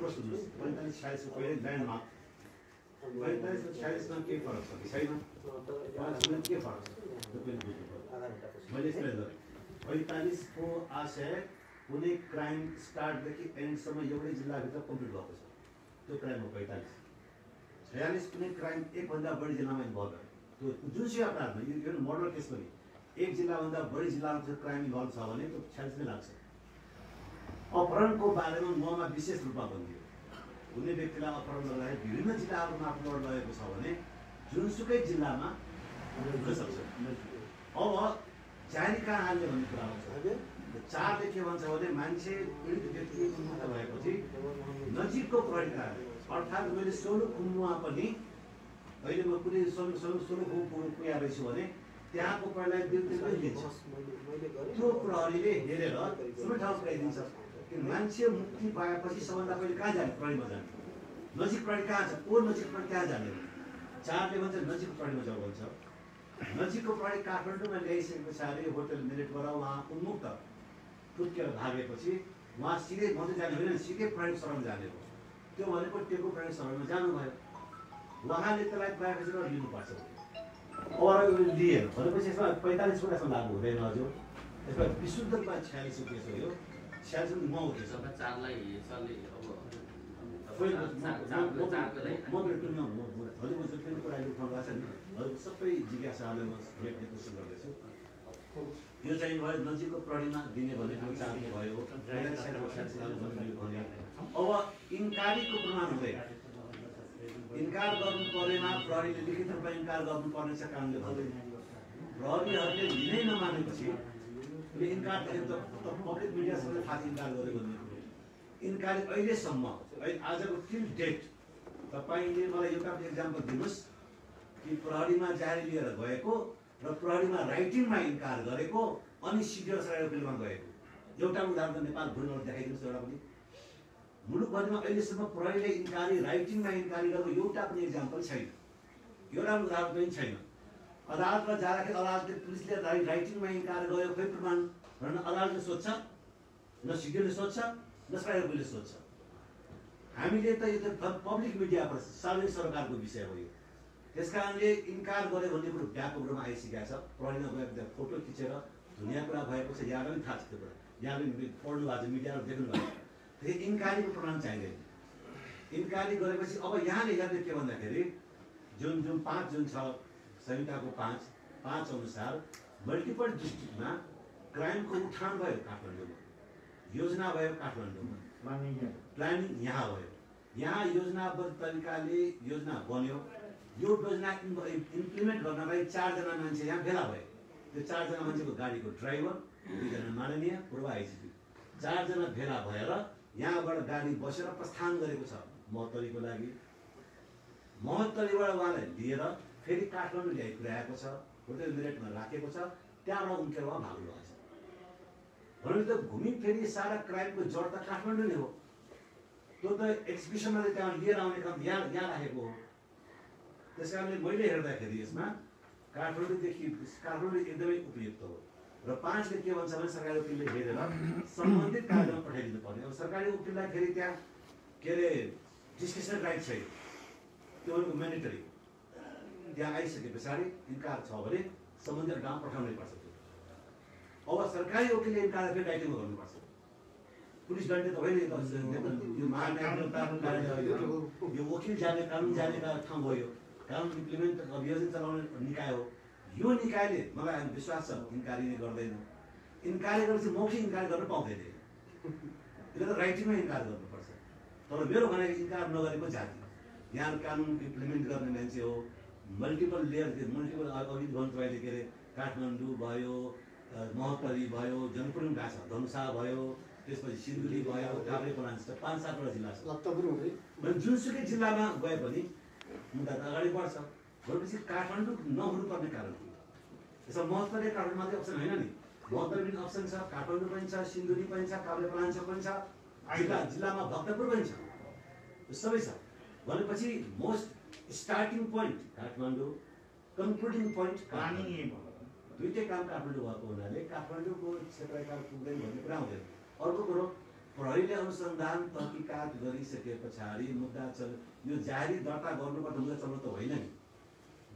प्रश्न 45-46 को पहिले ल्यान्डमा 45-46 मा के फरक छ कि छैन? 5 मा के फरक छ? त्यो पनि बुझ्नुपर्छ। मैले एक्सप्लेन गरेँ। 45 को आशय कुनै क्राइम स्टार्टदेखि एन्डसम्म एउटै जिल्लाभित्र कम्प्लिट भएको छ। त्यो क्राइम हो 45। 46 कुनै क्राइम एकभन्दा बढी जिल्लामा इन्भल्भ भयो। त्यो जुनसुकै अपराधमा यो मर्डर केस पनि एक जिल्लाभन्दा बढी जिल्लामा क्राइम इन्भल्भ छ भने त्यो 46 नै लाग्छ। अपहरणको बारेमा 9 मा विशेष रूपमा भनिदियो। कुनै व्यक्तिलाई अपहरण गर्दाखेरि विभिन्न जिल्लाहरूमा आफ्नो लगेको छ भने जुनसुकै जिल्लामा हुन सक्छ। अब जारी कहाँ हाल्ने भन्ने कुरा आउँछ। 4 ले के भन्छ भने मान्छे पीडित व्यक्ति मुक्त भएपछि नजिकको प्रहरी कार्यालय अर्थात् मैले सोलुखुम्बुमा पनि अहिले म कुनै सोलुखुम्बु पुगेको रहेछु भने त्यहाँको प्रहरीलाई बिल्कुल लिन्छ। त्यो प्रहरीले हेरेर सबै ठाउँ पुर्याइदिन्छ। मान्छे मुक्ति पाएपछि सबभन्दा पहिले कहाँ जाने? प्रहरीमा जाने। नजिक प्रहरी कहाँ छ? को नजिक प्रहरी कहाँ जाने? 4 ले भन्छ नजिक प्रहरीमा जाऊ भन्छ। नजिकको प्रहरी काठमाडौँमा ल्याइसके पछाडि होटल मेरिटबाट उहाँ उन्मुक्त टुक्केर भागेपछि उहाँ सिधै मन्दिर जाने होइन, सिधै प्रहरी शरण जाने हो। त्यो भनेको टेको प्रहरी शरणमा जानुभयो। उहाँले त्यसलाई प्राइभेसीबाट लिनुपर्छ। अब लिएर भनेपछि यसमा 45 वटासम्म लागु हुँदैन हजुर। यसमा विशुद्ध रूपमा 46 को केस हो यो। 46 को 9 केस हो। 4 लाई यसले अब सबै जिज्ञासाले म लेख्ने कोसिस गर्दैछु। यो चाहिँ भयो नजिकको प्रहरीमा दिने भनेको 4 भयो। अब इन्कारीको प्रमाण हुँदैन। इन्कार गर्नु परेमा प्रहरीले लिखित रूपमा इन्कार गर्नुपर्ने छ कानुनले भन्दैन। प्रहरीहरूले लिनै नमानेपछि इन्कार पब्लिक मिडियासँग थाहा इन्कार गर्यो भन्ने इन्कारी अहिलेसम्म आजको टिल डेट तपाईँले मलाई एउटा एक्जाम्पल दिनुहोस् कि प्रहरीमा जारी लिएर गएको र प्रहरीमा राइटिङमा इन्कार गरेको अनि सिडिओ सराय बिलमा गएको एउटा उदाहरण नेपाल भूमिमा देखाइदिनुहोस्। एउटा पनि मुलुकभरिमा अहिलेसम्म प्रहरीले इन्कारी राइटिङमा इन्कारी गरेको एउटा पनि इक्जाम्पल छैन। एउटा उदाहरण पनि छैन। अदालतमा जाँदाखेरि अदालतले पुलिसले राइटिङमा इन्कार गर्यो खोइ प्रमाण भनेर अदालतले सोध्छ, न सिडिओले सोध्छ, न सरायले सोध्छ। हामीले त यो त पब्लिक मिडियाबाट सार्वजनिक सरकारको विषय हो यो। त्यसकारणले इन्कार गर्यो भन्ने कुरो व्यापक रूपमा आइसकेको छ। प्रहरीमा गएको फोटो खिचेर दुनियाँ कुरा भएको छ। यहाँलाई पनि थाहा छ त्यो कुरा। यहाँले पढ्नु भएको छ, मिडियामा देख्नु भएको छ। फेरि इन्कारीको प्रमाण चाहिँदैन। इन्कारी गरेपछि अब यहाँले हेर्ने के भन्दाखेरि जुन 5 जुन छ संहिताको 5 अनुसार मल्टिपल डिस्ट्रिक्टमा क्राइमको उठान भयो काठमाडौँमा, योजना भयो काठमाडौँमा, प्लानिङ यहाँ भयो। यहाँ योजनाबद्ध तरिकाले योजना बन्यो। यो योजना इम्प्लिमेन्ट गर्नलाई 4 जना मान्छे यहाँ भेला भए। त्यो 4 जना मान्छेको गाडीको ड्राइभर, 2 जना माननीय पूर्व आइजिपी, 4 जना भेला भएर यहाँबाट गाडी बसेर प्रस्थान गरेको छ महोत्तरीको लागि। महोत्तरीबाट उहाँलाई लिएर फेरि काठमाडौँ ल्याइ पुर्याएको छ, होटल मेरिटमा राखेको छ। त्यहाँबाट उम्केर उहाँ भाग्नु भएको छ। भने त घुमी फेरि सारा क्राइमको जड त काठमाडौँ नै हो। त्यो त एक्सबिसनले त्यहाँ लिएर आउने काम यहाँ राखेको हो। त्यस कारणले मैले हेर्दाखेरि यसमा काठमाडौँदेखि काठमाडौँ एकदमै उपयुक्त हो। र 5 ले के भन्छ भने सरकारी वकिलले हेरेर सम्बन्धित कार्यमा पठाइदिनु पर्ने। अब सरकारी वकिललाई फेरि त्यहाँ के अरे डिस्कसन राइट छैन। त्यो भनेको म्यान्डेटरी। त्यहाँ आइसके पछाडि इन्कार छ भने सम्बन्धित गाउँ पठाउनै पर्छ। अब सरकारी वकिलले इन्कार फेरि राइटिङमा गर्नुपर्छ। पुलिस दण्ड त होइन यो महान्याय यो वकिल जाने कानुन जानेका ठाउँ हो। यो कानुन इम्प्लिमेन्ट अभियोजन चलाउने निकाय हो। यो निकायले मलाई विश्वास छ इन्कारी नै गर्दैन। इन्कारी गरेपछि मौखिक इन्कार गर्न पाउँदैन। त्यसले त राइटिङमा इन्कार गर्नुपर्छ। तर मेरो भनाइ इन्कार नगरेको जाति यहाँ कानुन इम्प्लिमेन्ट गर्ने मान्छे हो। मल्टिपल लेयर मल्टिपल अघि भन्नु तपाईँले के अरे काठमाडौँ भयो, महोत्तरी भयो, जनकपुरमा गएको छ, धनुषा भयो, त्यसपछि सिन्धुली भयो, काभ्रेपलाञ्च 5-7 वटा जिल्ला छ। जुनसुकै जिल्लामा गए पनि मुद्दा त अगाडि बढ्छ। भनेपछि काठमाडौँ नहुनुपर्ने कारण हो। यसमा महोत्तरी काठमाडौँ मात्रै अप्सन होइन नि। महोत्तरी पनि अप्सन छ, काठमाडौँ पनि छ, सिन्धुली पनि छ, काभ्रेपलाञ्च पनि छ, जिल्लामा भक्तपुर पनि छ। सबै छ। भनेपछि most starting point Kathmandu, concluding point Kathmandu. दुईटै काम काठमाडौँ भएको हुनाले काठमाडौँको क्षेत्रकाल पुग्दैन भन्ने कुरा हुँदैन। अर्को कुरो प्रहरीले अनुसन्धान तहकिकात गरिसके पछाडि मुद्दा यो जारी दर्ता गर्नुपर्छ मुद्दा चल्नु त होइन नि।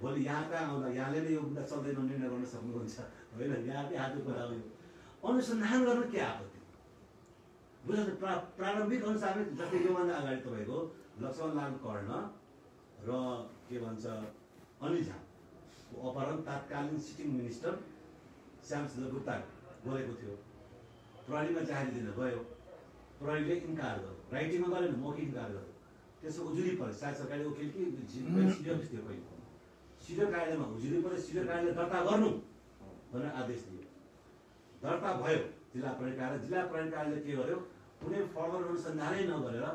भोलि यहाँ कहाँ आउँदा यहाँले नै यो मुद्दा चल्दैन निर्णय गर्न सक्नुहुन्छ होइन, यहाँकै हातको कुरा हो। अनुसन्धान गर्न के आपत्ति बुझ्नु? प्रारम्भिक अनुसारमै जस्तै योभन्दा अगाडि तपाईँको लक्ष्मणलाल कर्ण र के भन्छ अनिल झाको अपहरण तात्कालीन सिटिङ मिनिस्टर श्यामसुन्दर गुप्ता बोलेको थियो। प्रहरीमा जारी दिन गयो, प्रहरीले इन्कार गर्यो, राइटिङमा गरेन, मौखिक इन्कार गर्यो। त्यसको उजुरी पर्यो, सायद सरकारी वकिल कि सिडिओ थियो कहिले, सिडिओ कार्यालयमा उजुरी पर्यो, सिडिओ कार्यालय दर्ता गर्नु भनेर आदेश दियो। दर्ता भयो जिल्ला प्रहरी कार्यालय, जिल्ला प्रहरी कार्यालयले के गर्यो, कुनै फर्दर अनुसन्धानै नगरेर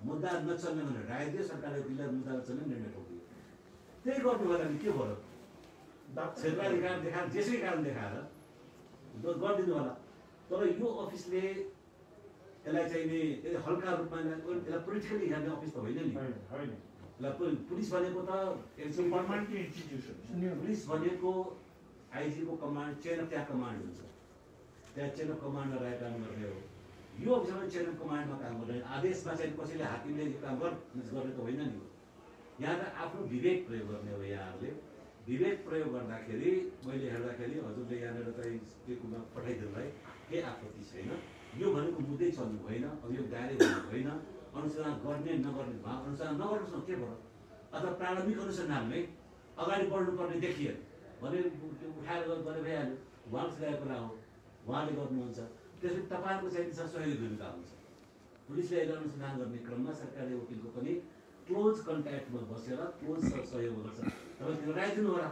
मुद्दा नचल्ने भनेर राय दियो। सरकारले जिल्ला मुद्दा नचल्ने निर्णय ठोकियो। त्यही गर्नु होला नि के भयो, क्षेत्राधिकार देखाएर जेसुकै कारण देखाएर गरिदिनु होला। तर यो अफिसले यसलाई चाहिँ नि हल्का रूपमा यसलाई पोलिटिकली हेर्ने अफिस त होइन नि। पुलिस भनेको त पुलिस भनेको आइजीको कमान्ड, चेन अफ त्यहाँ कमान्ड हुन्छ, त्यहाँ चेन अफ कमान्डमा रहेर काम गर्ने हो। यो अफिसमा चेन अफ कमान्डमा काम गर्ने, आदेशमा चाहिँ कसैले हाकिमले यो काम गर्ने त होइन नि। यहाँ त आफ्नो विवेक प्रयोग गर्ने हो। यहाँहरूले विवेक प्रयोग गर्दाखेरि मैले हेर्दाखेरि हजुरले यहाँनिर चाहिँ टेकुमा पठाइदिनुलाई केही आपत्ति छैन। यो भनेको मुद्दै चल्नु भएन, अभियोग दायर गर्नु भएन, अनुसन्धान गर्ने नगर्ने अनुसन्धान नगर्नुहोस् न के भयो। अथवा प्रारम्भिक अनुसन्धानमै अगाडि बढ्नुपर्ने देखियो भने उठाएर गर्ने भइहाल्यो। उहाँको ल्याएको कुरा हो, उहाँले गर्नुहुन्छ। त्यसपछि तपाईँहरूको चाहिँ सहयोगी भूमिका हुन्छ। पुलिसले अहिले अनुसन्धान गर्ने क्रममा सरकारी वकिलको पनि क्लोज कन्ट्याक्टमा बसेर क्लोज सहयोग गर्छ। तपाईँले राय दिनु होला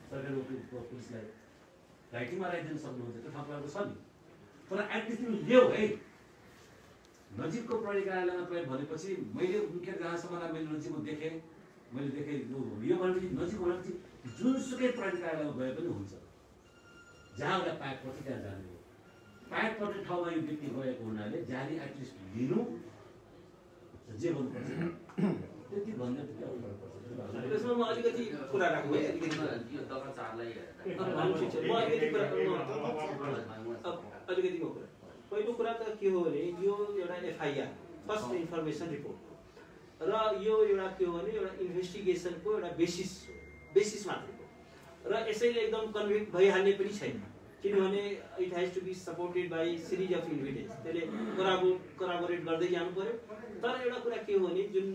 सरकारी वकिलको, पुलिसलाई राइटिङमा राय दिन सक्नुहुन्छ, त्यो तपाईँहरूको छ नि। तर एटलिस्ट तिमी ल्याऊ है। नजिकको प्रहरी कार्यालयमा प्रयोग भनेपछि मैले मुख्य जहाँसम्म मैले नजिकमा देखेँ, मैले देखेँ यो भनेपछि नजिक भनेपछि जुनसुकै प्रहरी कार्यालयमा गए पनि हुन्छ। जहाँ एउटा पाइप पर्छ त्यहाँ जाने हो। पाइप पर्ने ठाउँमा यो व्यक्ति गएको हुनाले जारी एटलिस्ट लिनु, जे गर्नुपर्छ त्यति भन्ने त के फरक पर्छ। त्यसमा म अलिकति कुरा राख्छु है, अलिकति म कुरा। पहिलो कुरा त के हो भने यो एउटा एफआइआर, फर्स्ट इन्फर्मेसन रिपोर्ट हो, र यो एउटा के हो भने एउटा इन्भेस्टिगेसनको एउटा बेसिस मात्र हो, र यसैले एकदम कन्भिक्ट भइहाल्ने पनि छैन। किनभने it has to be supported by series of evidence, त्यसले कोराबोरेट गर्दै जानु पर्यो। तर एउटा कुरा के हो भने जुन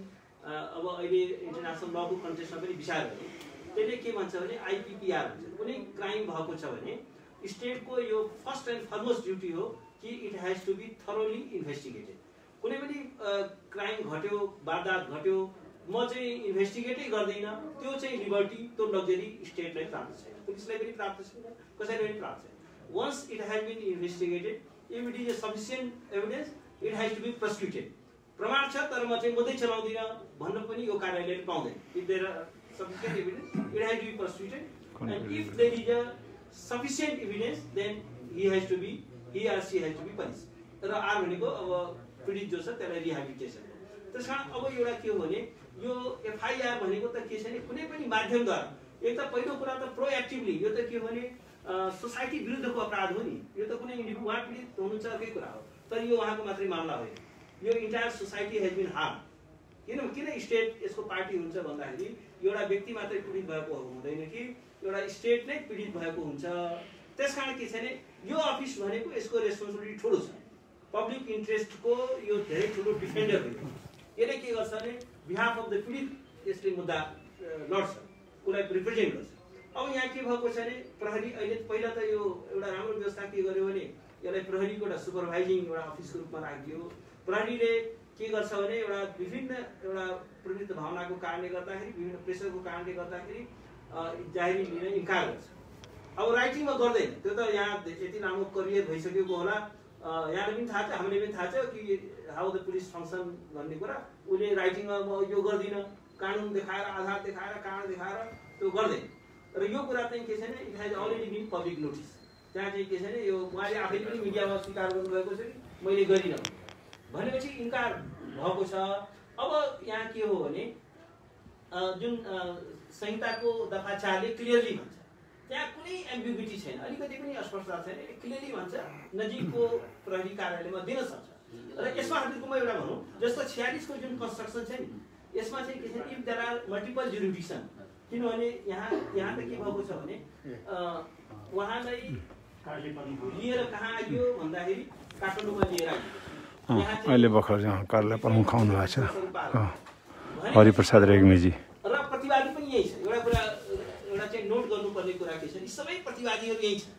अब अहिले इन्टरनेसनल लको कन्टेक्स्टमा पनि विचार गर्यो, त्यसले के भन्छ भने आइपिपिआर भन्छ। कुनै क्राइम भएको छ भने स्टेटको यो फर्स्ट एन्ड फरमोस्ट ड्युटी हो कि it has to be thoroughly investigated. कुनै पनि क्राइम घट्यो, वारदात घट्यो, म चाहिँ इन्भेस्टिगेटै गर्दिनँ, त्यो चाहिँ लिबर्टी, त्यो लग्जरी स्टेटलाई प्राप्त छैन, पुलिसलाई पनि प्राप्त छैन, कसैलाई पनि प्राप्त छैन। Once it has been investigated, if it is a sufficient evidence, it has to be prosecuted. प्रमाण छ तर म चाहिँ मुद्दै चलाउँदिनँ भन्न पनि यो कार्यालयले पाउँदैन। If there are sufficient evidence, it has to be prosecuted, and if there is a sufficient evidence, then he or she has to be punished। तर आर भनेको अब पीडित जो छ त्यसलाई रिहाबिलिटेसन हो। त्यसकारण अब एउटा के हो भने यो एफआइआर भनेको त के छ भने कुनै पनि माध्यमद्वारा, एक त पहिलो कुरा त प्रोएक्टिभली, यो त के हो भने सोसाइटी विरुद्धको अपराध हो नि। यो त कुनै उहाँ पीडित हुनुहुन्छ अर्कै कुरा हो, तर यो उहाँको मात्रै मामला होइन, यो entire society has been harm. किन स्टेट यसको पार्टी हुन्छ भन्दाखेरि एउटा व्यक्ति मात्रै पीडित भएको हुँदैन कि एउटा स्टेट नै पीडित भएको हुन्छ। त्यसकारण के छ भने यो अफिस भनेको यसको रेस्पोन्सिबिलिटी ठुलो छ, पब्लिक इन्ट्रेस्टको यो धेरै ठुलो डिफेन्डर हो। यसले के गर्छ भने बिहाफ अफ द पीडित यसले मुद्दा लड्छ, उसलाई रिप्रेजेन्ट गर्छ। अब यहाँ के भएको छ भने प्रहरी अहिले पहिला त यो एउटा राम्रो व्यवस्था के गर्यो भने यसलाई प्रहरीको एउटा सुपरभाइजिङ एउटा अफिसको रूपमा राखिदियो। प्रहरीले के गर्छ भने एउटा विभिन्न एउटा प्रवृत्त भावनाको कारणले गर्दाखेरि, विभिन्न प्रेसरको कारणले गर्दाखेरि जाहेरी लिन इन्कार गर्छ। अब राइटिङमा गर्दैन, त्यो त यहाँ यति लामो करियर भइसकेको होला, यहाँले पनि थाहा छ, हामीले पनि थाहा छ कि हाउ द पुलिस फङ्सन भन्ने कुरा। उसले राइटिङमा म यो गर्दिनँ, कानुन देखाएर, आधार देखाएर, कारण देखाएर त्यो गर्दैन। र यो कुरा चाहिँ के छ भने it has already been public notice. त्यहाँ चाहिँ के छ भने यो उहाँले आफै पनि मिडियामा स्वीकार गर्नुभएको छ कि मैले गरिनँ भनेपछि इन्कार भएको छ। अब यहाँ के हो भने जुन संहिताको दफा 4 ले क्लियरली भन्छ, त्यहाँ कुनै एम्बिग्युटी छैन, अलिकति पनि अस्पष्टता छैन, क्लियरली भन्छ नजिकको प्रहरी कार्यालयमा दिन सक्छ। र यसमा हजुरको म एउटा भनौँ जस्तो 46 को जुन कन्स्ट्रक्सन छ नि यसमा चाहिँ के छ if there are multiple jurisdiction किनभने यहाँ त के भएको छ भने उहाँलाई लिएर कहाँ आइयो भन्दाखेरि काठमाडौँमा लिएर आइयो अहिले भर्खर कार्यालय प्रमुख आउनु भएको छ हरिप्रसाद रेग्मीजी र प्रतिवादी पनि यही छ एउटा कुरा एउटा चाहिँ नोट गर्नुपर्ने कुरा के छ यी सबै प्रतिवादीहरू यही छ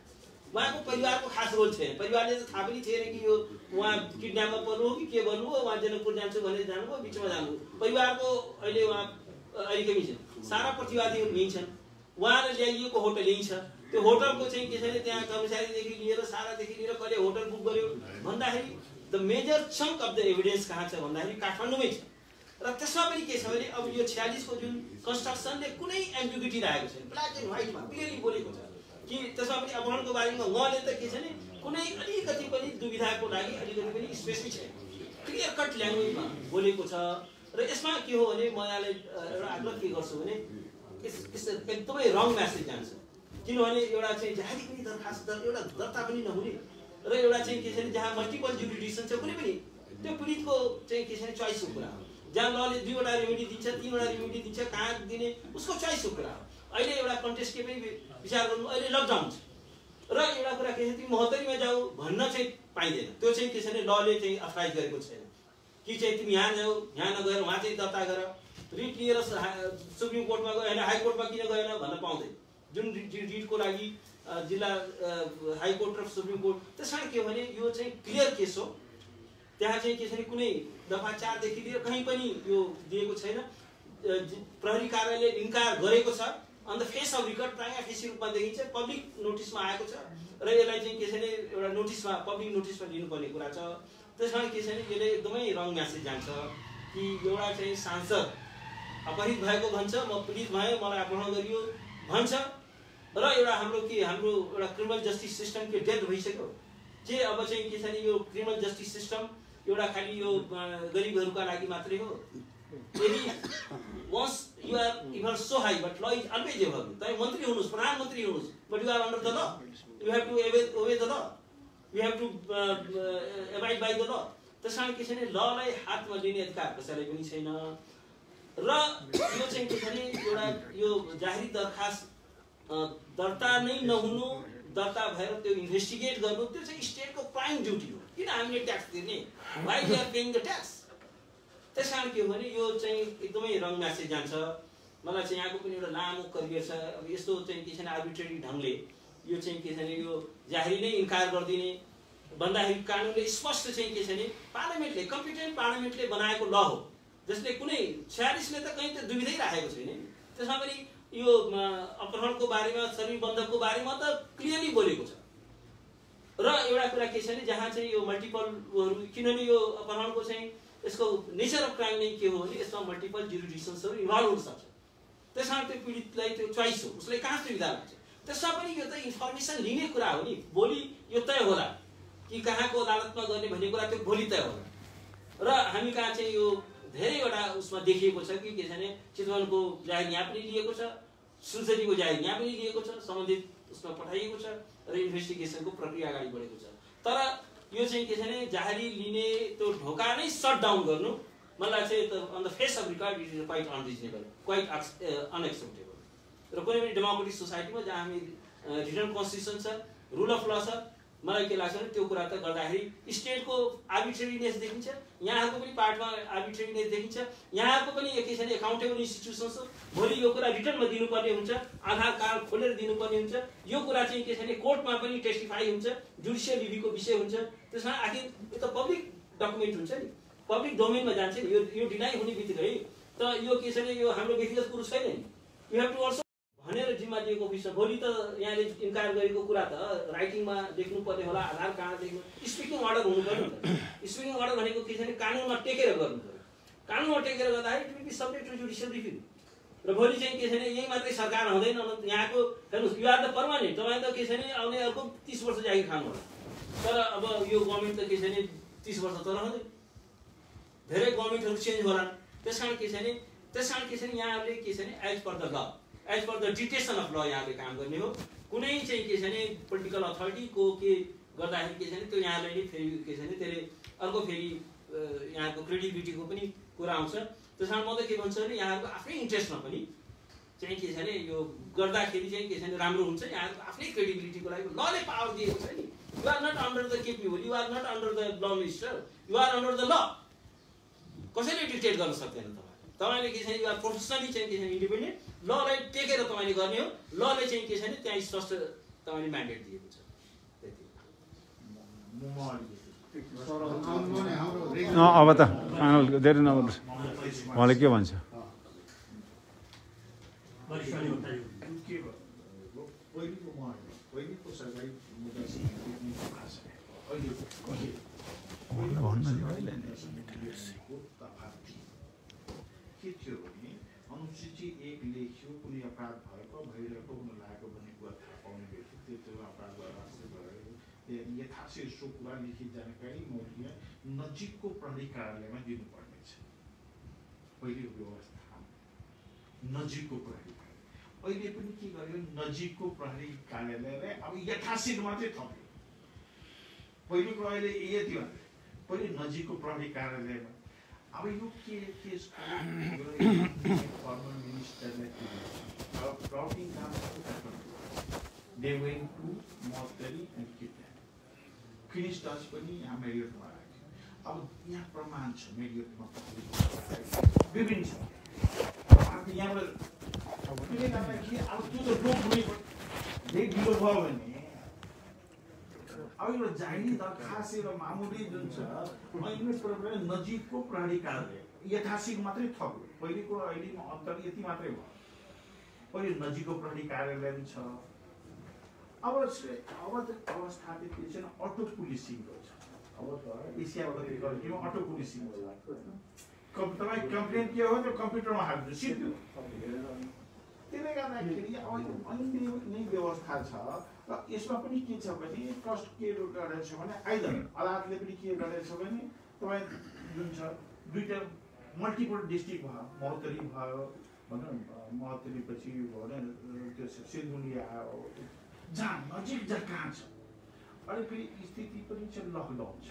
उहाँको परिवारको खास रोल छैन परिवारले त थाहा पनि थिएन कि यो उहाँ किडन्यापमा पर्नु हो कि के गर्नु हो उहाँ जनकपुर जान्छु भनेर जानुभयो बिचमा जानु परिवारको अहिले उहाँ अहिले कमी छ सारा प्रतिवादीहरू यही छन् उहाँले ल्याइएको होटल यही छ त्यो होटलको चाहिँ के छैन त्यहाँ कर्मचारीदेखि लिएर सारादेखि लिएर कहिले होटल बुक गर्यो भन्दाखेरि the major chunk of the evidence कहाँ छ भन्दाखेरि काठमाडौँमै छ र त्यसमा पनि के छ भने अब यो 46 को जुन कन्स्ट्रक्सनले कुनै एम्बिग्युटी राखेको छैन ब्ल्याक एन्ड व्हाइटमा क्लियरली बोलेको छ कि त्यसमा पनि अपहरणको बारेमा उहाँले त के छ भने कुनै अलिकति पनि दुविधाको लागि अलिकति पनि स्पेसिफिक छैन क्लियर कट ल्याङ्ग्वेजमा बोलेको छ र यसमा के हो भने म यहाँलाई एउटा आग्रह के गर्छु भने एकदमै रङ म्यासेज जान्छ किनभने एउटा चाहिँ जारी पनि दरखास्त एउटा दर्ता पनि नहुने र एउटा चाहिँ के छ भने जहाँ मल्टिपल जुरिडिक्सन छ कुनै पनि त्यो पीडितको चाहिँ के छ भने चोइसको कुरा हो जहाँ लले 2वटा रेमेडी दिन्छ 3वटा रेमेडी दिन्छ कहाँ दिने उसको चोइसको कुरा हो अहिले एउटा कन्टेस्ट के पनि विचार गर्नु अहिले लकडाउन छ र एउटा कुरा के छ तिमी महोत्तरीमा जाऊ भन्न चाहिँ पाइँदैन त्यो चाहिँ के छ भने लले चाहिँ अथराइज गरेको छैन कि चाहिँ तिमी यहाँ जाऊ यहाँ नगएर उहाँ चाहिँ दर्ता गर रिट लिएर सुप्रिम कोर्टमा गयो होइन हाइकोर्टमा किन गएन भन्न पाउँदैन जुन रिटको लागि जिल्ला हाइकोर्ट र सुप्रिम कोर्ट त्यस कारण के भने यो चाहिँ क्लियर केस हो त्यहाँ चाहिँ के छ भने कुनै दफा 4 देखि लिएर कहीँ पनि यो दिएको छैन प्रहरी कार्यालयले इन्कार गरेको छ on the face of record prima facie रूपमा देखिन्छ पब्लिक नोटिसमा आएको छ र यसलाई चाहिँ के छ भने एउटा नोटिसमा पब्लिक नोटिसमा लिनुपर्ने कुरा छ त्यसमा के छ भने यसले एकदमै रङ म्यासेज जान्छ कि एउटा चाहिँ सांसद अपहरित भएको भन्छ म पीडित भएँ मलाई अपहरण गरियो भन्छ र एउटा हाम्रो एउटा क्रिमिनल जस्टिस सिस्टम के डेड भइसक्यो जे अब चाहिँ के छ भने यो क्रिमिनल जस्टिस सिस्टम एउटा खाली यो गरिबहरूका लागि मात्रै हो यदि once you are so high but law is always above you तपाईं मन्त्री हुनुस् प्रधानमन्त्री हुनुस् but you are under the law you have to obey the law you have to abide by the law त्यसैले के छ भने ललाई हातमा लिने अधिकार कसैलाई पनि छैन र यो चाहिँ के छ भने एउटा यो जाहेरी दरखास्त दर्ता नै नहुनु दर्ता भएर त्यो इन्भेस्टिगेट गर्नु त्यो चाहिँ स्टेटको प्राइम ड्युटी हो किन हामीले ट्याक्स तिर्ने why we are paying the tax त्यसकारण के हो भने यो चाहिँ एकदमै रङ म्यासेज जान्छ मलाई चाहिँ यहाँको पनि एउटा लामो करियर छ अब यस्तो चाहिँ के छ भने आर्बिट्रेरी ढङ्गले यो चाहिँ के छ भने यो जाहेरी नै इन्कार गरिदिने भन्दाखेरि कानुनले स्पष्ट चाहिँ के छ भने पार्लियामेन्टले कम्पिटेन्ट पार्लियामेन्टले बनाएको ल हो जसले कुनै 46ले त कहीँ त दुविधै राखेको छैन त्यसमा पनि यो अपहरणको बारेमा शरीरबन्धको बारेमा त क्लियरली बोलेको छ र एउटा कुरा के छ भने जहाँ चाहिँ यो मल्टिपलहरू किनभने यो अपहरणको चाहिँ यसको नेचर अफ क्राइम नै के हो भने यसमा मल्टिपल जुरिडिक्सन्सहरू इन्भल्भ हुन सक्छ त्यसकारण त्यो पीडितलाई त्यो चोइस हो उसले कहाँ सुविधा लाग्छ त्यसमा पनि यो त इन्फर्मेसन लिने कुरा हो नि भोलि यो तय होला कि कहाँको अदालतमा गर्ने भन्ने कुरा त्यो भोलि तय होला र हामी कहाँ चाहिँ यो धेरैवटा उसमा देखिएको छ कि के छ भने चितवनको जाहेर यहाँ पनि लिएको छ सुनसरीको जाहेर यहाँ पनि लिएको छ सम्बन्धित उसमा पठाइएको छ र इन्भेस्टिगेसनको प्रक्रिया अगाडि बढेको छ तर यो चाहिँ के छ भने जाहेरी लिने त्यो ढोका नै सट डाउन गर्नु मलाई चाहिँ on the face of record it is quite unreasonable quite unacceptable र कुनै पनि डेमोक्रेटिक सोसाइटीमा जहाँ हामी रिटर्न कन्स्टिट्युसन छ रुल अफ ल छ मलाई के लाग्छ भने त्यो कुरा त गर्दाखेरि स्टेटको आर्बिट्रेरीनेस देखिन्छ यहाँहरूको पनि पार्टमा आर्बिट्रेरीनेस देखिन्छ यहाँहरूको पनि के छ भने एकाउन्टेबल इन्स्टिट्युसन्स हो भोलि यो कुरा रिटर्नमा दिनुपर्ने हुन्छ आधार कार्ड खोलेर दिनुपर्ने हुन्छ यो कुरा चाहिँ के छ भने कोर्टमा पनि टेस्टिफाई हुन्छ जुडिसियल रिभ्यूको विषय हुन्छ त्यसमा आखिर यो त पब्लिक डकुमेन्ट हुन्छ नि पब्लिक डोमेनमा जान्छ नि यो डिनाइ हुने बित्तिकै त यो के छ भने यो हाम्रो व्यक्तिगत कुरो छैन नि यु हेभ टु अल्सो भनेर जिम्मा दिएको विषय भोलि त यहाँले इन्कार गरेको कुरा त राइटिङमा लेख्नु पर्ने होला आधार कार्ड लेख्नु स्पिकिङ अर्डर हुनु पर्यो नि त स्पिकिङ अर्डर भनेको के छ भने कानुनमा टेकेर गर्नु पर्यो कानुनमा टेकेर गर्दाखेरि it will be subject to judicial review र भोलि चाहिँ के छ भने यही मात्रै सरकार हुँदैन यहाँको हेर्नुहोस् यु आर द पर्मानेन्ट तपाईँ त के छ भने आउने अर्को 30 वर्ष जागिर खानु होला तर अब यो गभर्मेन्ट त के छ भने 30 वर्ष त रहँदैन धेरै गभर्मेन्टहरू चेन्ज होला त्यसकारण के छ भने यहाँहरूले के छ भने as per the law as per the dictation of law यहाँले काम गर्ने हो कुनै चाहिँ के छ भने पोलिटिकल अथोरिटीको के गर्दाखेरि के छ भने त्यो यहाँलाई नि फेरि के छ भने त्यसले अर्को फेरि यहाँको क्रेडिबिलिटीको पनि कुरा आउँछ। त्यस कारण म त के भन्छु भने यहाँहरूको आफ्नै इन्ट्रेस्टमा पनि चाहिँ के छ भने यो गर्दाखेरि चाहिँ के छ भने राम्रो हुन्छ। यहाँहरूको आफ्नै क्रेडिबिलिटीको लागि लले पावर दिएको छ नि। You are not under the KP, you are not under the law minister, you are under the law. कसैले डिक्टेट गर्न सक्दैन तपाईँले के छ भने यु आर प्रोफेसनली चाहिँ के छ भने इन्डिपेन्डेन्ट, ललाई टेकेर तपाईँले गर्ने हो। लले चाहिँ के छ भने त्यहाँ स्पष्ट तपाईँले म्यान्डेट दिएको छ। अब त फाइनल धेरै नगर्नुहोस्, उहाँले के भन्छ? के थियो भने अनुसूची 1 लेख्यो कुनै अपराध भएको भइरहेको हुन लागेको भन्ने कुरा थाहा पाउने व्यक्ति त्यो अपराध भयो यथाशीघ्र सो कुरा लिखित जानकारी मौलिक नजिकको प्रहरी कार्यालयमा दिनुपर्ने छ। पहिलेको व्यवस्था नजिकको प्रहरी कार्यालय, अहिले पनि के गर्यो नजिकको प्रहरी कार्यालयलाई अब यथाशीघ्र मात्रै थप्यो। पहिलेको अहिले यति भन्दै पहिले नजिकको प्रहरी कार्यालयमा। अब यो के त्यसको फर्मर मिनिस्टरलाई अब प्लटिङ काम they went to mortuary and kidnap. Finish touch पनि यहाँ मेरियटमा राख्यो। अब यहाँ प्रमाण छ मेरियटमा विभिन्न छ। अब यहाँबाट त्यसले गर्दाखेरि अब त्यो त रोक्ने ढिलो भयो भने अब एउटा जाहिरी दरखास्त र मामुली जुन छ नजिकको प्रहरी कार्यालय यथाशीघ्र मात्रै थप्यो। पहिलेको अहिलेमा अन्तर यति मात्रै भयो। पहिले नजिकको प्रहरी कार्यालय पनि छ। अब अवस्था चाहिँ के छ अटो पुलिसिङको छ। अब त एसियाबाट गर्यो अटो पुलिसिङ छ। तपाईँ कम्प्लेन के हो त्यो कम्प्युटरमा हाल्नु सिद्धो। त्यसले गर्दाखेरि अब अहिले नै व्यवस्था छ र यसमा पनि के छ भने फर्स्ट के गरेछ भने आइदर अदालतले पनि के गरेछ भने तपाईँ जुन छ दुईटा मल्टिपल डिस्ट्रिक्ट भयो, महोत्तरी भयो भनौँ, महोत्तरी पछि भयो भने त्यो सिलगढी आयो, जहाँ नजिक जहाँ कहाँ छ। अनि फेरि स्थिति पनि छ लकडाउन छ,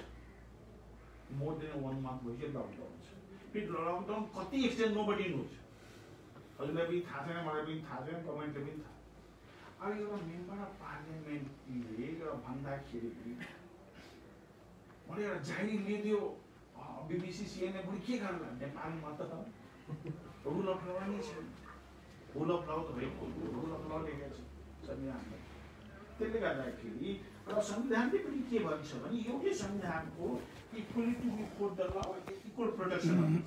मोर देन 1 month भइसक्यो लकडाउन छ। फेरि लकडाउन कति एक्सटेन्ड नोबडी नोज। हजुरलाई पनि थाहा छैन, मलाई पनि थाहा छैन, गभर्मेन्टले पनि थाहा। अब एउटा मेम्बर अफ पार्लियामेन्टले भन्दाखेरि मैले एउटा जाहिरी लिइदियो BBC CNN पनि के गर्ला नेपालमा त रुल अफ ल नै छैन। रुल अफ ल त भएको रुल अफ ल लेखेको छ संविधानमा। त्यसले गर्दाखेरि र संविधानले पनि के भन्छ भने एउटै संविधानको equally to before the law equal protection